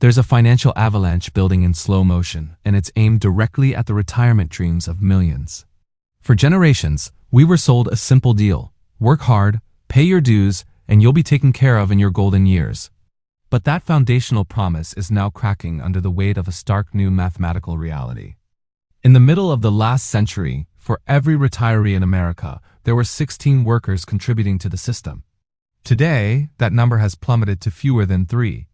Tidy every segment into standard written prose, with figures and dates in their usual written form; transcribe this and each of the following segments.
There's a financial avalanche building in slow motion, and it's aimed directly at the retirement dreams of millions. For generations, we were sold a simple deal. Work hard, pay your dues, and you'll be taken care of in your golden years. But that foundational promise is now cracking under the weight of a stark new mathematical reality. In the middle of the last century, for every retiree in America, there were 16 workers contributing to the system. Today, that number has plummeted to fewer than 3.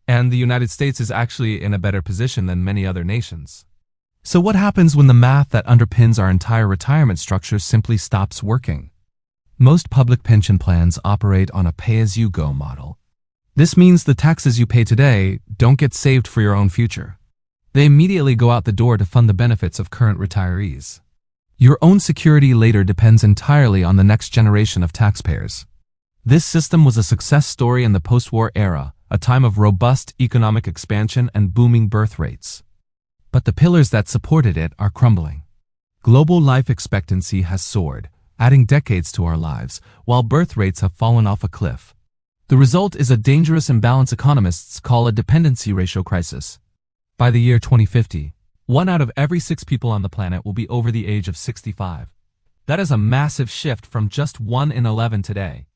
And the United States is actually in a better position than many other nations. So what happens when the math that underpins our entire retirement structure simply stops working? Most public pension plans operate on a pay-as-you-go model. This means the taxes you pay today don't get saved for your own future. They immediately go out the door to fund the benefits of current retirees. Your own security later depends entirely on the next generation of taxpayers. This system was a success story in the post-war era, a time of robust economic expansion and booming birth rates. But the pillars that supported it are crumbling. Global life expectancy has soared, adding decades to our lives, while birth rates have fallen off a cliff. The result is a dangerous imbalance economists call a dependency ratio crisis. By the year 2050, 1 out of every 6 people on the planet will be over the age of 65. That is a massive shift from just 1 in 11 today.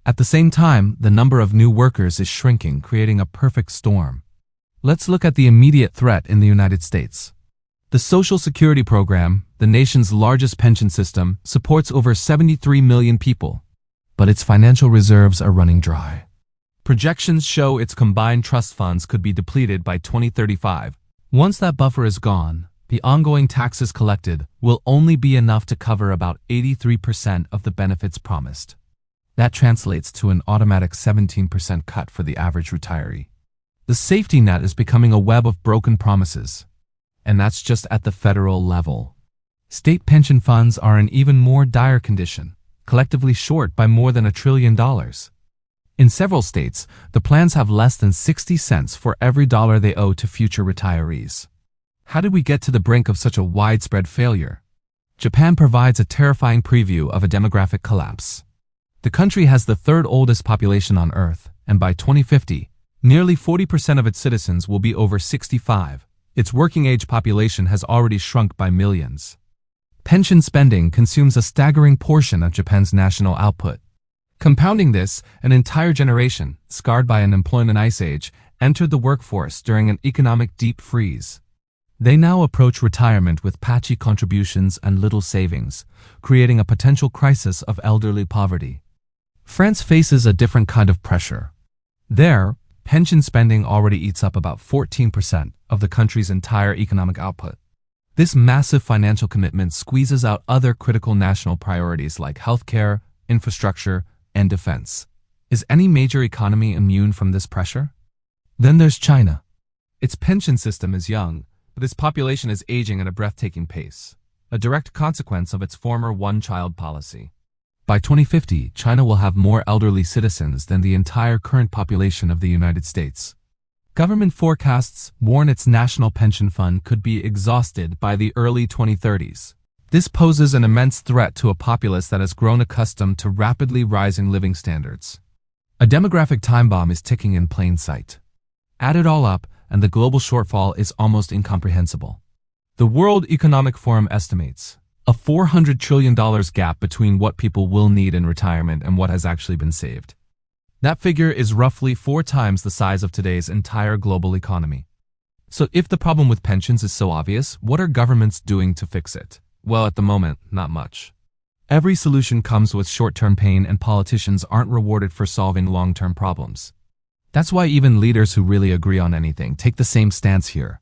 At the same time, the number of new workers is shrinking, creating a perfect storm. Let's look at the immediate threat in the United States. The Social Security Program, the nation's largest pension system, supports over 73 million people, but its financial reserves are running dry. Projections show its combined trust funds could be depleted by 2035. Once that buffer is gone, the ongoing taxes collected will only be enough to cover about 83% of the benefits promised. That translates to an automatic 17% cut for the average retiree. The safety net is becoming a web of broken promises. And that's just at the federal level. State pension funds are in even more dire condition, collectively short by more than $1 trillion. In several states, the plans have less than 60 cents for every dollar they owe to future retirees. How did we get to the brink of such a widespread failure? Japan provides a terrifying preview of a demographic collapse. The country has the 3rd oldest population on Earth, and by 2050, nearly 40% of its citizens will be over 65. Its working-age population has already shrunk by millions. Pension spending consumes a staggering portion of Japan's national output. Compounding this, an entire generation, scarred by an employment ice age, entered the workforce during an economic deep freeze. They now approach retirement with patchy contributions and little savings, creating a potential crisis of elderly poverty. France faces a different kind of pressure. There, pension spending already eats up about 14% of the country's entire economic output. This massive financial commitment squeezes out other critical national priorities like healthcare, infrastructure, and defense. Is any major economy immune from this pressure? Then there's China. Its pension system is young, but its population is aging at a breathtaking pace, a direct consequence of its former one-child policy. By 2050, China will have more elderly citizens than the entire current population of the United States. Government forecasts warn its national pension fund could be exhausted by the early 2030s. This poses an immense threat to a populace that has grown accustomed to rapidly rising living standards. A demographic time bomb is ticking in plain sight. Add it all up, and the global shortfall is almost incomprehensible. The World Economic Forum estimates a $400 trillion gap between what people will need in retirement and what has actually been saved. That figure is roughly 4 times the size of today's entire global economy. So if the problem with pensions is so obvious, what are governments doing to fix it? Well, at the moment, not much. Every solution comes with short-term pain, and politicians aren't rewarded for solving long-term problems. That's why even leaders who really agree on anything take the same stance here.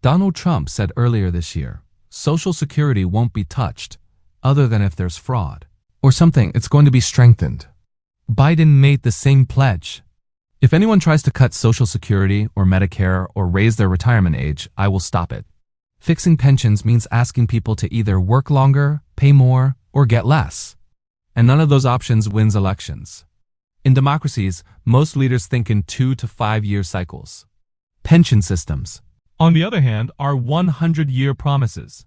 Donald Trump said earlier this year, Social Security won't be touched, other than if there's fraud. Or something, it's going to be strengthened. Biden made the same pledge. If anyone tries to cut Social Security or Medicare or raise their retirement age, I will stop it. Fixing pensions means asking people to either work longer, pay more, or get less. And none of those options wins elections. In democracies, most leaders think in 2 to 5 year cycles. Pension systems, on the other hand, are 100-year promises.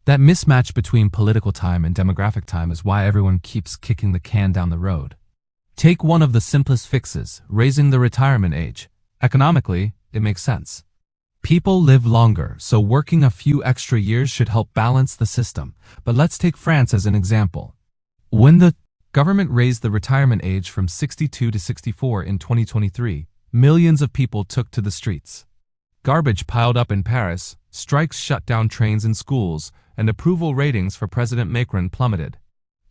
That mismatch between political time and demographic time is why everyone keeps kicking the can down the road. Take one of the simplest fixes, raising the retirement age. Economically, it makes sense. People live longer, so working a few extra years should help balance the system. But let's take France as an example. When the government raised the retirement age from 62 to 64 in 2023, millions of people took to the streets. Garbage piled up in Paris, strikes shut down trains and schools, and approval ratings for President Macron plummeted.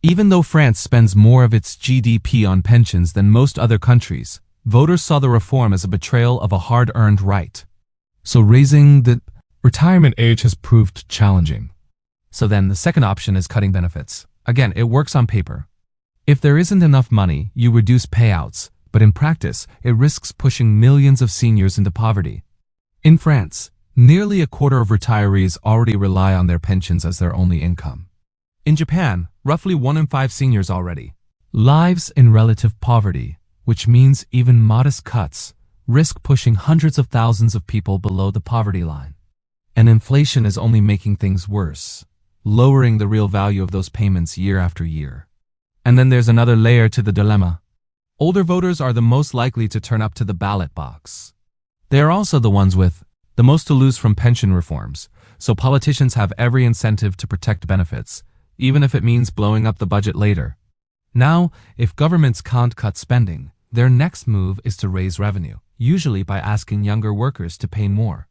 Even though France spends more of its GDP on pensions than most other countries, voters saw the reform as a betrayal of a hard-earned right. So raising the retirement age has proved challenging. So then the second option is cutting benefits. Again, it works on paper. If there isn't enough money, you reduce payouts, but in practice, it risks pushing millions of seniors into poverty. In France, nearly a quarter of retirees already rely on their pensions as their only income. In Japan, roughly 1 in 5 seniors already lives in relative poverty, which means even modest cuts risk pushing hundreds of thousands of people below the poverty line. And inflation is only making things worse, lowering the real value of those payments year after year. And then there's another layer to the dilemma. Older voters are the most likely to turn up to the ballot box. They are also the ones with the most to lose from pension reforms, so politicians have every incentive to protect benefits, even if it means blowing up the budget later. Now, if governments can't cut spending, their next move is to raise revenue, usually by asking younger workers to pay more.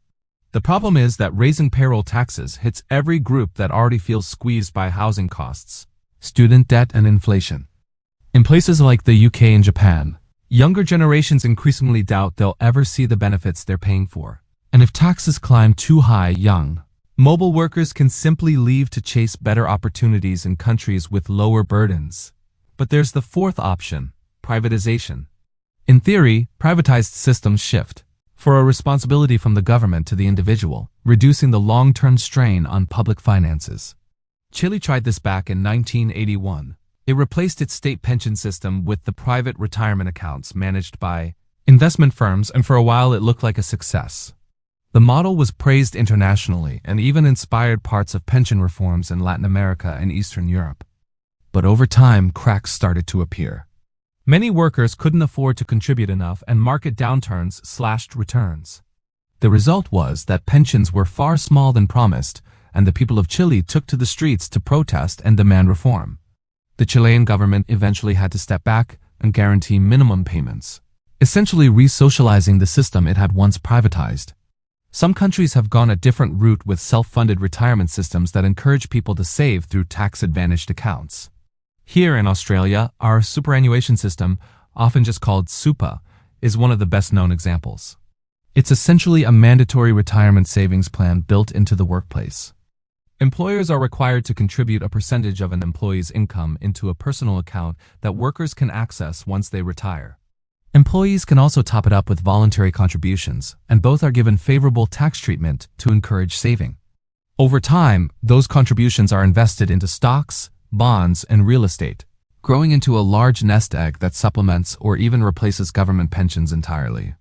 The problem is that raising payroll taxes hits every group that already feels squeezed by housing costs, student debt, and inflation. In places like the UK and Japan, younger generations increasingly doubt they'll ever see the benefits they're paying for. And if taxes climb too high young, mobile workers can simply leave to chase better opportunities in countries with lower burdens. But there's the fourth option, privatization. In theory, privatized systems shift for a responsibility from the government to the individual, reducing the long-term strain on public finances. Chile tried this back in 1981. It replaced its state pension system with the private retirement accounts managed by investment firms, and for a while it looked like a success. The model was praised internationally and even inspired parts of pension reforms in Latin America and Eastern Europe. But over time, cracks started to appear. Many workers couldn't afford to contribute enough, and market downturns slashed returns. The result was that pensions were far smaller than promised, and the people of Chile took to the streets to protest and demand reform. The Chilean government eventually had to step back and guarantee minimum payments, essentially re-socializing the system it had once privatized. Some countries have gone a different route with self-funded retirement systems that encourage people to save through tax-advantaged accounts. Here in Australia, our superannuation system, often just called SUPA, is one of the best-known examples. It's essentially a mandatory retirement savings plan built into the workplace. Employers are required to contribute a percentage of an employee's income into a personal account that workers can access once they retire. Employees can also top it up with voluntary contributions, and both are given favorable tax treatment to encourage saving. Over time, those contributions are invested into stocks, bonds, and real estate, growing into a large nest egg that supplements or even replaces government pensions entirely.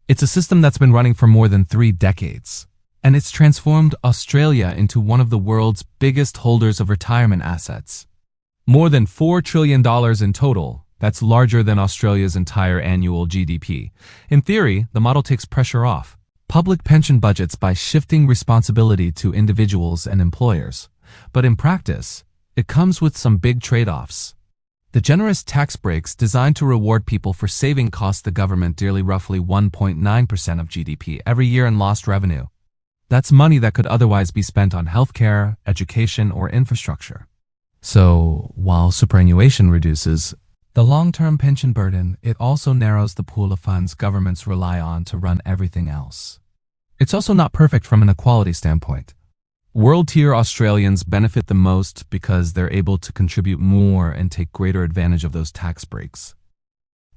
It's a system that's been running for more than 3 decades, and it's transformed Australia into one of the world's biggest holders of retirement assets. More than $4 trillion in total. That's larger than Australia's entire annual GDP. In theory, the model takes pressure off public pension budgets by shifting responsibility to individuals and employers. But in practice, it comes with some big trade-offs. The generous tax breaks designed to reward people for saving cost the government dearly roughly 1.9% of GDP every year in lost revenue. That's money that could otherwise be spent on healthcare, education, or infrastructure. So, while superannuation reduces the long-term pension burden, it also narrows the pool of funds governments rely on to run everything else. It's also not perfect from an equality standpoint. World-tier Australians benefit the most because they're able to contribute more and take greater advantage of those tax breaks.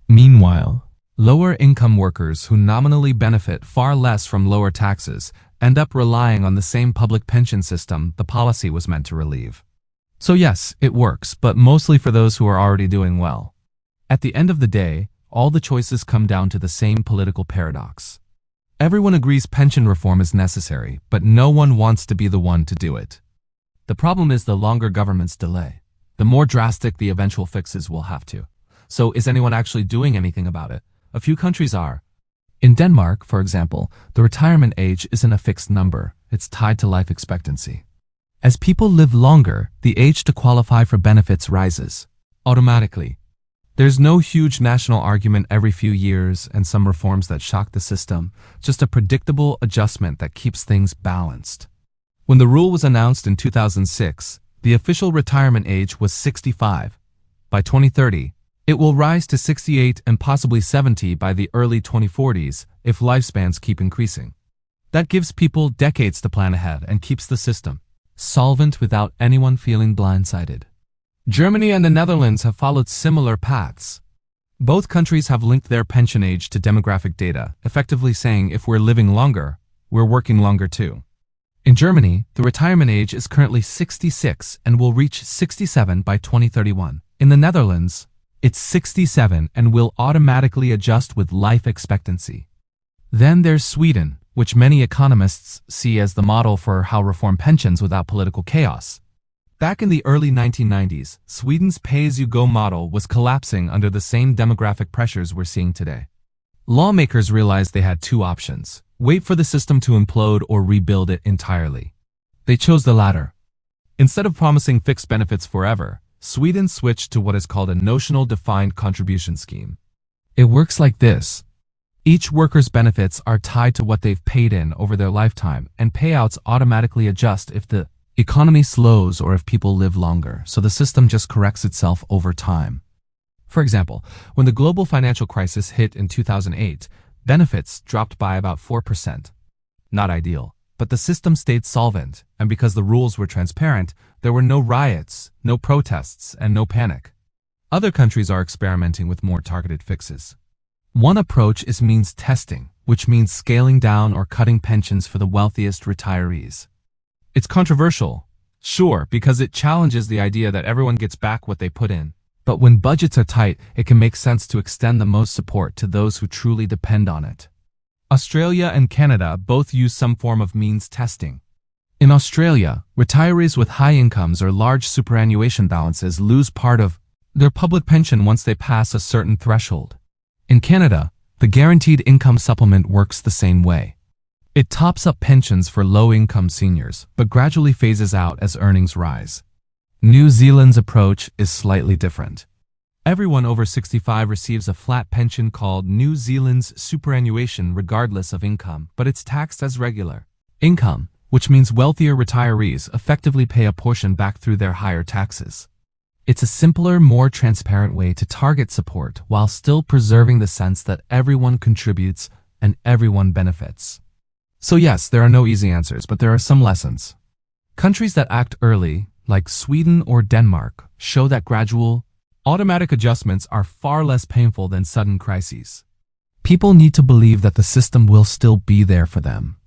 Meanwhile, lower-income workers who nominally benefit far less from lower taxes end up relying on the same public pension system the policy was meant to relieve. So yes, it works, but mostly for those who are already doing well. At the end of the day, all the choices come down to the same political paradox. Everyone agrees pension reform is necessary, but no one wants to be the one to do it. The problem is the longer governments delay, the more drastic the eventual fixes will have to. So is anyone actually doing anything about it? A few countries are. In Denmark, for example, the retirement age isn't a fixed number, it's tied to life expectancy. As people live longer, the age to qualify for benefits rises automatically. There's no huge national argument every few years and some reforms that shock the system, just a predictable adjustment that keeps things balanced. When the rule was announced in 2006, the official retirement age was 65. By 2030, it will rise to 68 and possibly 70 by the early 2040s if lifespans keep increasing. That gives people decades to plan ahead and keeps the system solvent without anyone feeling blindsided. Germany and the Netherlands have followed similar paths. Both countries have linked their pension age to demographic data, effectively saying if we're living longer, we're working longer too. In Germany, the retirement age is currently 66 and will reach 67 by 2031. In the Netherlands, it's 67 and will automatically adjust with life expectancy. Then there's Sweden, which many economists see as the model for how reform pensions without political chaos. Back in the early 1990s, Sweden's pay-as-you-go model was collapsing under the same demographic pressures we're seeing today. Lawmakers realized they had two options: wait for the system to implode or rebuild it entirely. They chose the latter. Instead of promising fixed benefits forever, Sweden switched to what is called a notional defined contribution scheme. It works like this. Each worker's benefits are tied to what they've paid in over their lifetime, and payouts automatically adjust if the economy slows or if people live longer, so the system just corrects itself over time. For example, when the global financial crisis hit in 2008, benefits dropped by about 4%. Not ideal, but the system stayed solvent, and because the rules were transparent, there were no riots, no protests, and no panic. Other countries are experimenting with more targeted fixes. One approach is means testing, which means scaling down or cutting pensions for the wealthiest retirees. It's controversial, sure, because it challenges the idea that everyone gets back what they put in. But when budgets are tight, it can make sense to extend the most support to those who truly depend on it. Australia and Canada both use some form of means testing. In Australia, retirees with high incomes or large superannuation balances lose part of their public pension once they pass a certain threshold. In Canada, the Guaranteed Income Supplement works the same way. It tops up pensions for low-income seniors, but gradually phases out as earnings rise. New Zealand's approach is slightly different. Everyone over 65 receives a flat pension called New Zealand's superannuation regardless of income, but it's taxed as regular income, which means wealthier retirees effectively pay a portion back through their higher taxes. It's a simpler, more transparent way to target support while still preserving the sense that everyone contributes and everyone benefits. So yes, there are no easy answers, but there are some lessons. Countries that act early, like Sweden or Denmark, show that gradual, automatic adjustments are far less painful than sudden crises. People need to believe that the system will still be there for them.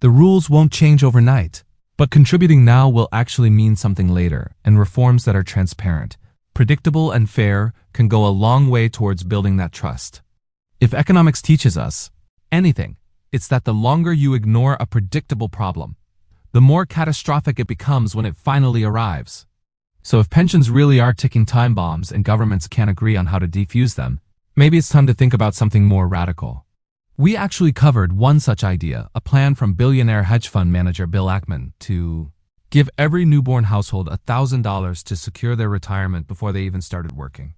The rules won't change overnight, but contributing now will actually mean something later, and reforms that are transparent, predictable, and fair can go a long way towards building that trust. If economics teaches us anything, it's that the longer you ignore a predictable problem, the more catastrophic it becomes when it finally arrives. So if pensions really are ticking time bombs and governments can't agree on how to defuse them, maybe it's time to think about something more radical. We actually covered one such idea, a plan from billionaire hedge fund manager Bill Ackman to give every newborn household $1,000 to secure their retirement before they even started working.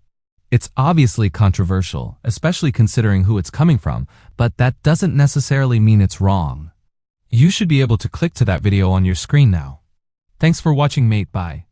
It's obviously controversial, especially considering who it's coming from, but that doesn't necessarily mean it's wrong. You should be able to click to that video on your screen now. Thanks for watching, mate. Bye.